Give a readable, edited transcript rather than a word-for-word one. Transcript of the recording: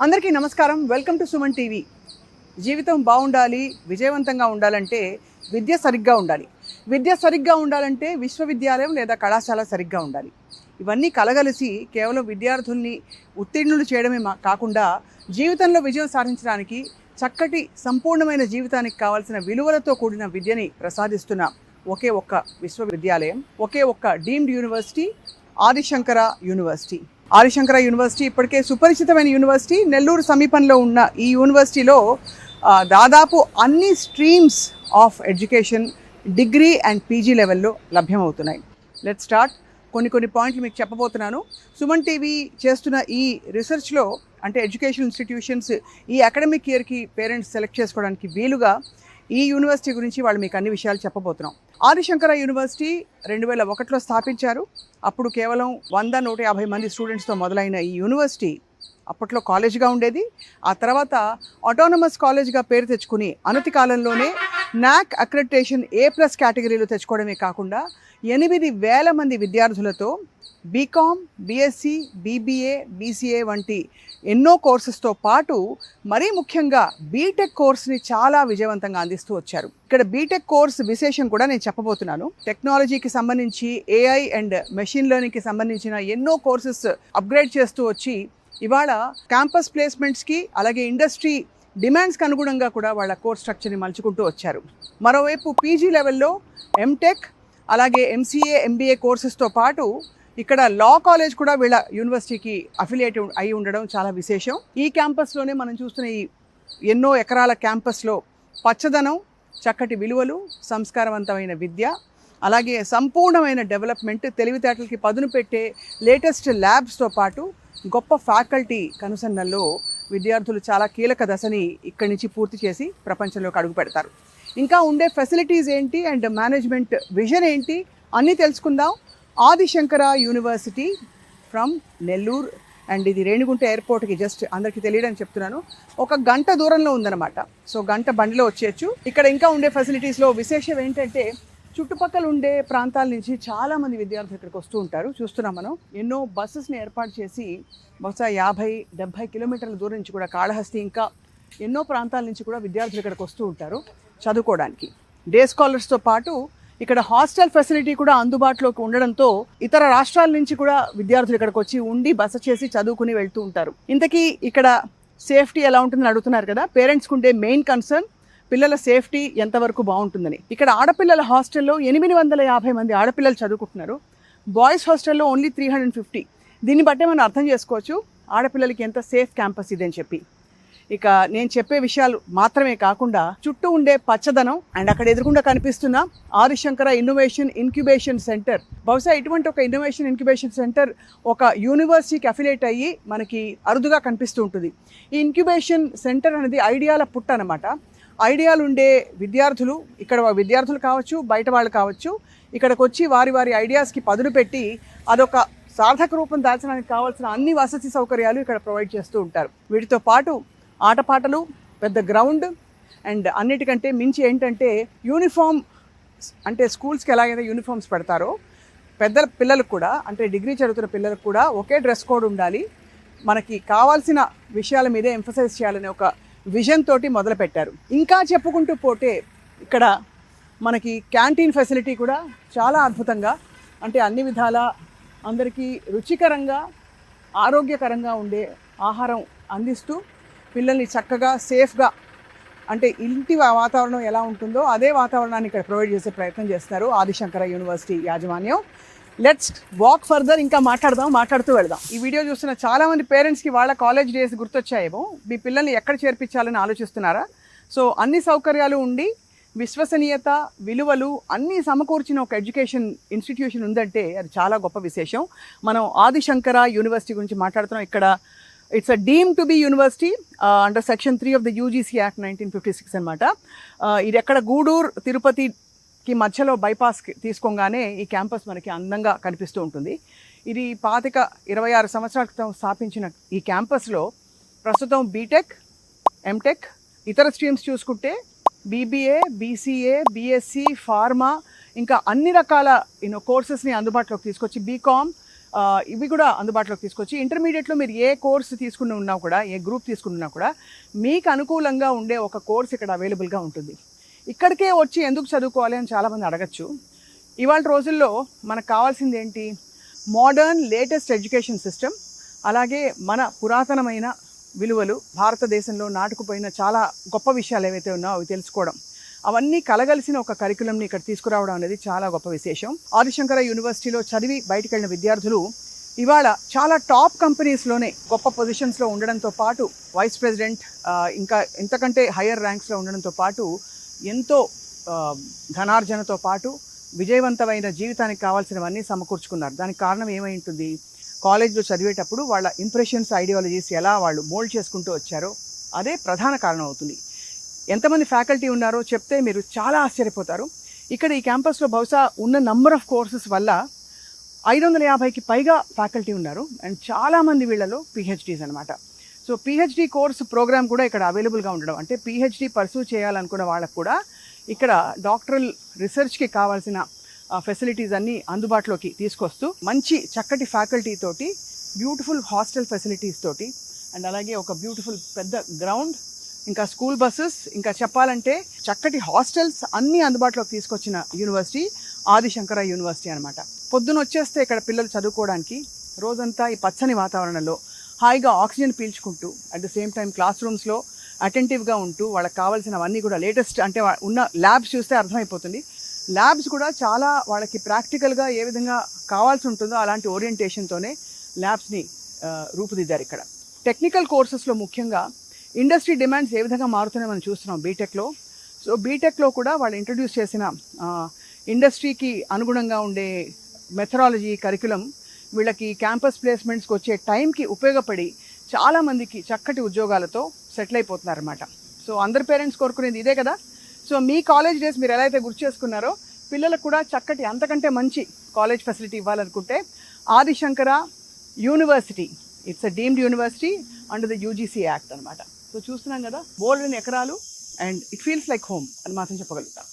అందరికీ నమస్కారం. Welcome to Suman TV. జీవితం బాగుండాలి, విజయవంతంగా ఉండాలంటే విద్య సరిగ్గా ఉండాలి. విద్య సరిగ్గా ఉండాలంటే విశ్వవిద్యాలయం లేదా కళాశాల సరిగ్గా ఉండాలి. ఇవన్నీ కలగలిసి కేవలం విద్యార్థుల్ని ఉత్తీర్ణులు చేయడమే కాకుండా జీవితంలో విజయం సాధించడానికి చక్కటి సంపూర్ణమైన జీవితానికి కావాల్సిన విలువలతో కూడిన విద్యని ప్రసాదిస్తున్న ఒకే ఒక్క విశ్వవిద్యాలయం, ఒకే ఒక్క deemed university Adi Shankara university. Adi Shankara university ఇప్పటికే సుపరిచితమైన యూనివర్సిటీ. నెల్లూరు సమీపంలో ఉన్న ఈ యూనివర్సిటీలో దాదాపు అన్ని streams of education degree and PG లెవెల్లో లభ్యమవుతున్నాయి. Let's start. కొన్ని పాయింట్లు మీకు చెప్పబోతున్నాను. సుమన్ టీవీ చేస్తున్న ఈ రీసెర్చ్లో అంటే ఎడ్యుకేషన్ ఇన్స్టిట్యూషన్స్ ఈ అకాడమిక్ ఇయర్కి పేరెంట్స్ సెలెక్ట్ చేసుకోవడానికి వీలుగా ఈ యూనివర్సిటీ గురించి వాళ్ళు మీకు అన్ని విషయాలు చెప్పబోతున్నాం. ఆదిశంకర యూనివర్సిటీ 2001లో స్థాపించారు. అప్పుడు కేవలం 100-150 మంది స్టూడెంట్స్తో మొదలైన ఈ యూనివర్సిటీ అప్పట్లో కాలేజ్గా ఉండేది. ఆ తర్వాత ఆటోనమస్ కాలేజ్గా పేరు తెచ్చుకుని అనతి కాలంలోనే నాక్ అక్రెడిటేషన్ A+ కేటగిరీలో తెచ్చుకోవడమే కాకుండా 8,000 మంది విద్యార్థులతో బీకామ్, బీఎస్సీ, బీబీఏ, బీసీఏ వంటి ఎన్నో కోర్సెస్తో పాటు మరీ ముఖ్యంగా బీటెక్ కోర్స్ని చాలా విజయవంతంగా అందిస్తూ వచ్చారు. ఇక్కడ బీటెక్ కోర్స్ విశేషం కూడా నేను చెప్పబోతున్నాను. టెక్నాలజీకి సంబంధించి AI అండ్ మెషిన్ లెర్నింగ్కి సంబంధించిన ఎన్నో కోర్సెస్ అప్గ్రేడ్ చేస్తూ వచ్చి ఇవాళ క్యాంపస్ ప్లేస్మెంట్స్కి అలాగే ఇండస్ట్రీ డిమాండ్స్కి అనుగుణంగా కూడా వాళ్ళ కోర్స్ స్ట్రక్చర్ని మలుచుకుంటూ వచ్చారు. మరోవైపు పీజీ లెవెల్లో ఎంటెక్ అలాగే MCA, MBA కోర్సెస్తో పాటు ఇక్కడ లా కాలేజ్ కూడా వీళ్ళ యూనివర్సిటీకి అఫిలియేట్ అయి ఉండడం చాలా విశేషం. ఈ క్యాంపస్లోనే మనం చూస్తున్న ఈ ఎన్నో ఎకరాల క్యాంపస్లో పచ్చదనం, చక్కటి విలువలు, సంస్కారవంతమైన విద్య, అలాగే సంపూర్ణమైన డెవలప్మెంట్, తెలివితేటలకి పదును పెట్టే లేటెస్ట్ ల్యాబ్స్తో పాటు గొప్ప ఫ్యాకల్టీ కనుసన్నల్లో విద్యార్థులు చాలా కీలక దశని ఇక్కడి నుంచి పూర్తి చేసి ప్రపంచంలోకి అడుగు పెడతారు. ఇంకా ఉండే ఫెసిలిటీస్ ఏంటి అండ్ మేనేజ్మెంట్ విజన్ ఏంటి అన్నీ తెలుసుకుందాం. Adi Shankara university from Nellore and ఇది రేణిగుంట ఎయిర్పోర్ట్కి జస్ట్ అందరికీ తెలియడానికి చెప్తున్నాను, 1 గంట దూరంలో ఉందన్నమాట. సో గంట బండిలో వచ్చేయచ్చు. ఇక్కడ ఇంకా ఉండే ఫెసిలిటీస్లో విశేషం ఏంటంటే చుట్టుపక్కల ఉండే ప్రాంతాల నుంచి చాలామంది విద్యార్థులు ఇక్కడికి వస్తూ ఉంటారు. చూస్తున్నాం మనం ఎన్నో బస్సెస్ని ఏర్పాటు చేసి బహుశా 50-70 కిలోమీటర్ల దూరం నుంచి కూడా కాళహస్తి ఇంకా ఎన్నో ప్రాంతాల నుంచి కూడా విద్యార్థులు ఇక్కడికి వస్తూ ఉంటారు చదువుకోవడానికి. డే స్కాలర్స్తో పాటు ఇక్కడ హాస్టల్ ఫెసిలిటీ కూడా అందుబాటులోకి ఉండడంతో ఇతర రాష్ట్రాల నుంచి కూడా విద్యార్థులు ఇక్కడికి వచ్చి ఉండి బస చేసి చదువుకుని వెళ్తూ ఉంటారు. ఇంతకీ ఇక్కడ సేఫ్టీ ఎలా ఉంటుందని అడుగుతున్నారు కదా. పేరెంట్స్కి ఉండే మెయిన్ కన్సర్న్ పిల్లల సేఫ్టీ ఎంతవరకు బాగుంటుందని. ఇక్కడ ఆడపిల్లల హాస్టల్లో 850 మంది ఆడపిల్లలు చదువుకుంటున్నారు. బాయ్స్ హాస్టల్లో ఓన్లీ 350. దీన్ని బట్టే మనం అర్థం చేసుకోవచ్చు ఆడపిల్లలకి ఎంత సేఫ్ క్యాంపస్ ఇదని చెప్పి. ఇక నేను చెప్పే విషయాలు మాత్రమే కాకుండా చుట్టూ ఉండే పచ్చదనం అండ్ అక్కడ ఎదురుగుండా కనిపిస్తున్న ఆదిశంకర ఇన్నోవేషన్ ఇంక్యుబేషన్ సెంటర్, బహుశా ఇటువంటి ఒక ఇన్నోవేషన్ ఇంక్యుబేషన్ సెంటర్ ఒక యూనివర్సిటీకి అఫిలియేట్ అయ్యి మనకి అరుదుగా కనిపిస్తూ ఉంటుంది. ఈ ఇంక్యుబేషన్ సెంటర్ అనేది ఐడియాల పుట్ట అనమాట. ఐడియాలు ఉండే విద్యార్థులు, ఇక్కడ విద్యార్థులు కావచ్చు, బయట వాళ్ళు కావచ్చు, ఇక్కడికి వచ్చి వారి ఐడియాస్కి పదును పెట్టి అదొక సార్థక రూపం దాల్చడానికి కావాల్సిన అన్ని వసతి సౌకర్యాలు ఇక్కడ ప్రొవైడ్ చేస్తూ ఉంటారు. వీటితో పాటు ఆటపాటలు, పెద్ద గ్రౌండ్ అండ్ అన్నిటికంటే మించి ఏంటంటే యూనిఫామ్. అంటే స్కూల్స్కి ఎలాగైతే యూనిఫామ్స్ పెడతారో పెద్ద పిల్లలకు కూడా, అంటే డిగ్రీ చదువుతున్న పిల్లలకు కూడా ఒకే డ్రెస్ కోడ్ ఉండాలి, మనకి కావాల్సిన విషయాల మీదే ఎంఫసైజ్ చేయాలనే ఒక విజన్ తోటి మొదలుపెట్టారు. ఇంకా చెప్పుకుంటూ పోతే ఇక్కడ మనకి క్యాంటీన్ ఫెసిలిటీ కూడా చాలా అద్భుతంగా, అంటే అన్ని విధాల అందరికీ రుచికరంగా ఆరోగ్యకరంగా ఉండే ఆహారం అందిస్తూ పిల్లల్ని చక్కగా సేఫ్గా, అంటే ఇంటి వాతావరణం ఎలా ఉంటుందో అదే వాతావరణాన్ని ఇక్కడ ప్రొవైడ్ చేసే ప్రయత్నం చేస్తారు ఆదిశంకర యూనివర్సిటీ యాజమాన్యం. Let's walk further. ఇంకా మాట్లాడుతూ వెళ్దాం. ఈ వీడియో చూస్తున్న చాలామంది పేరెంట్స్కి వాళ్ళ కాలేజ్ డేస్ గుర్తొచ్చాయేమో. మీ పిల్లల్ని ఎక్కడ చేర్పించాలని ఆలోచిస్తున్నారా? సో అన్ని సౌకర్యాలు ఉండి విశ్వసనీయత, విలువలు అన్నీ సమకూర్చిన ఒక ఎడ్యుకేషన్ ఇన్స్టిట్యూషన్ ఉందంటే అది చాలా గొప్ప విశేషం. మనం ఆదిశంకర యూనివర్సిటీ గురించి మాట్లాడుతున్నాం. ఇక్కడ it's a deemed to be university under section 3 of the UGC act 1956 అనమాట. ఇది ఎక్కడ గూడూరు తిరుపతికి మధ్యలో బైపాస్ తీసుకోగానే ఈ క్యాంపస్ మనకి అందంగా కనిపిస్తూ ఉంటుంది. ఇది 26 సంవత్సరాల క్రితం స్థాపించిన ఈ క్యాంపస్లో ప్రస్తుతం బీటెక్, ఎంటెక్, ఇతర స్ట్రీమ్స్ చూసుకుంటే BBA, BCA, BSc, ఫార్మా ఇంకా అన్ని రకాల కోర్సెస్ని అందుబాటులోకి తీసుకొచ్చి బీకామ్, ఇవి కూడా అందుబాటులోకి తీసుకొచ్చి ఇంటర్మీడియట్లో మీరు ఏ కోర్సు తీసుకుని ఉన్నా కూడా, ఏ గ్రూప్ తీసుకున్నా కూడా మీకు అనుకూలంగా ఉండే ఒక కోర్స్ ఇక్కడ అవైలబుల్గా ఉంటుంది. ఇక్కడికే వచ్చి ఎందుకు చదువుకోవాలి అని చాలామంది అడగచ్చు. ఇవాళ రోజుల్లో మనకు కావాల్సింది ఏంటి? మోడర్న్ లేటెస్ట్ ఎడ్యుకేషన్ సిస్టమ్, అలాగే మన పురాతనమైన విలువలు, భారతదేశంలో నాటుకుపోయిన చాలా గొప్ప విషయాలు ఏవైతే ఉన్నాయో అవి తెలుసుకోవడం, అవన్నీ కలగలిసిన ఒక కరికులంని ఇక్కడ తీసుకురావడం అనేది చాలా గొప్ప విశేషం. ఆదిశంకర యూనివర్సిటీలో చదివి బయటికి వెళ్ళిన విద్యార్థులు ఇవాళ చాలా టాప్ కంపెనీస్లోనే గొప్ప పొజిషన్స్లో ఉండడంతో పాటు, వైస్ ప్రెసిడెంట్ ఇంకా ఇంతకంటే హయ్యర్ ర్యాంక్స్లో ఉండడంతో పాటు, ఎంతో ధనార్జనతో పాటు విజయవంతమైన జీవితానికి కావాల్సినవన్నీ సమకూర్చుకున్నారు. దానికి కారణం ఏమై ఉంటుంది? కాలేజ్లో చదివేటప్పుడు వాళ్ళ ఇంప్రెషన్స్, ఐడియాలజీస్ ఎలా వాళ్ళు మోల్డ్ చేసుకుంటూ వచ్చారో అదే ప్రధాన కారణం అవుతుంది. ఎంతమంది ఫ్యాకల్టీ ఉన్నారో చెప్తే మీరు చాలా ఆశ్చర్యపోతారు. ఇక్కడ ఈ క్యాంపస్లో బహుశా ఉన్న నంబర్ ఆఫ్ కోర్సెస్ వల్ల 550కి పైగా ఫ్యాకల్టీ ఉన్నారు. అండ్ చాలామంది వీళ్ళలో పిహెచ్డీస్ అనమాట. సో పిహెచ్డీ కోర్సు ప్రోగ్రామ్ కూడా ఇక్కడ అవైలబుల్గా ఉండడం, అంటే పిహెచ్డీ పర్సూ చేయాలనుకున్న వాళ్ళకు కూడా ఇక్కడ డాక్టరల్ రీసెర్చ్కి కావాల్సిన ఫెసిలిటీస్ అన్నీ అందుబాటులోకి తీసుకొస్తూ, మంచి చక్కటి ఫ్యాకల్టీ తోటి, బ్యూటిఫుల్ హాస్టల్ ఫెసిలిటీస్ తోటి, అండ్ అలాగే ఒక బ్యూటిఫుల్ పెద్ద గ్రౌండ్, ఇంకా స్కూల్ బస్సెస్, ఇంకా చెప్పాలంటే చక్కటి హాస్టల్స్ అన్నీ అందుబాటులోకి తీసుకొచ్చిన యూనివర్సిటీ ఆదిశంకర యూనివర్సిటీ అనమాట. పొద్దున వచ్చేస్తే ఇక్కడ పిల్లలు చదువుకోవడానికి రోజంతా ఈ పచ్చని వాతావరణంలో హాయిగా ఆక్సిజన్ పీల్చుకుంటూ, at the same time class రూమ్స్లో అటెంటివ్గా ఉంటూ, వాళ్ళకి కావాల్సినవన్నీ కూడా లేటెస్ట్, అంటే ఉన్న ల్యాబ్స్ చూస్తే అర్థమైపోతుంది. ల్యాబ్స్ కూడా చాలా వాళ్ళకి ప్రాక్టికల్గా ఏ విధంగా కావాల్సి ఉంటుందో అలాంటి ఓరియంటేషన్తోనే ల్యాబ్స్ని రూపుదిద్దారు ఇక్కడ. టెక్నికల్ కోర్సెస్లో ముఖ్యంగా ఇండస్ట్రీ డిమాండ్స్ ఏ విధంగా మారుతున్నాయో మనం చూస్తున్నాం బీటెక్లో. సో బీటెక్లో కూడా వాళ్ళు ఇంట్రడ్యూస్ చేసిన ఇండస్ట్రీకి అనుగుణంగా ఉండే మెథడాలజీ, కరికులం వీళ్ళకి క్యాంపస్ ప్లేస్మెంట్స్కి వచ్చే టైంకి ఉపయోగపడి చాలామందికి చక్కటి ఉద్యోగాలతో సెటిల్ అయిపోతున్నారన్నమాట. సో అందరి పేరెంట్స్ కోరుకునేది ఇదే కదా. సో మీ కాలేజ్ డేస్ మీరు ఎలా అయితే గుర్తు చేసుకున్నారో, పిల్లలకు కూడా చక్కటి అంతకంటే మంచి కాలేజ్ ఫెసిలిటీ ఇవ్వాలనుకుంటే Adi Shankara university, it's a deemed university under the UGC act అనమాట. సో చూస్తున్నాం కదా, బోల్డెన్ ఎకరాలు, and it feels like home అని మాత్రం చెప్పగలుగుతాం.